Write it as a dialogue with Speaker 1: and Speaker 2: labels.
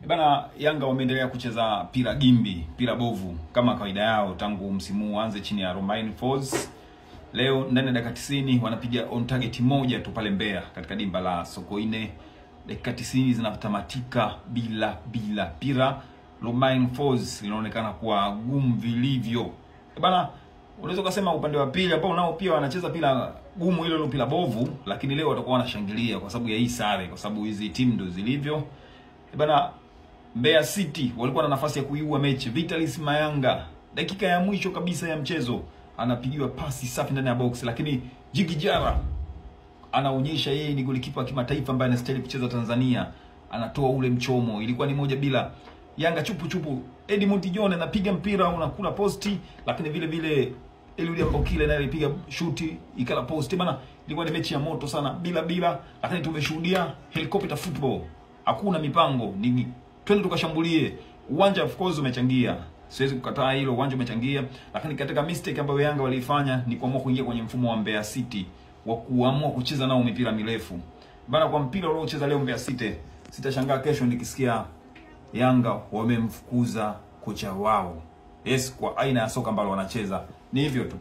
Speaker 1: Bana, Yanga wameendelea kucheza pira gimbi, pira bovu kama kawaida yao tangu msimu uanze chini ya Romain Folz. Leo ndani ya dakika 90 wanapiga on target moja tu pale Mbeya katika dimba la Sokoine. Dakika 90 zinatamatika bila pira. Romain Folz linaonekana kuwa gumu vilivyo. Bana, unaweza kusema upande wa pili hapo nao pia wanacheza pila gumu ile pila bovu, lakini leo watakuwa wanashangilia kwa sababu ya hii sare, kwa sababu hizi timu ndo zilivyo. Bana, Mbeya City walikuwa na nafasi ya kuiua mechi. Vitalis Mayanga dakika ya mwisho kabisa ya mchezo anapigiwa pasi safi ndani ya box, lakini Jigi Jara anaonyesha yeye ni golikipa wa kimataifa ambaye anastahili kucheza Tanzania, anatoa ule mchomo. Ilikuwa ni moja bila. Yanga chupu. Edmund John anapiga mpira unakula posti, lakini vile Eliud Mbokile naye alipiga shuti ikala posti. Bana, ilikuwa ni mechi ya moto sana bila, lakini tumeshuhudia helicopter football. Hakuna mipango, ni twende tukashambulie. Uwanja of course umechangia, siwezi kukataa hilo, uwanja umechangia, lakini katika mistake ambayo Yanga walifanya ni kuamua kuingia kwenye mfumo wa Mbeya City wa kuamua kucheza nao mipira mirefu. Bana, kwa mpira uliocheza leo Mbeya City, sitashangaa kesho nikisikia Yanga wamemfukuza kocha wao. Yes, kwa aina ya soka ambalo wanacheza. Ni hivyo tu.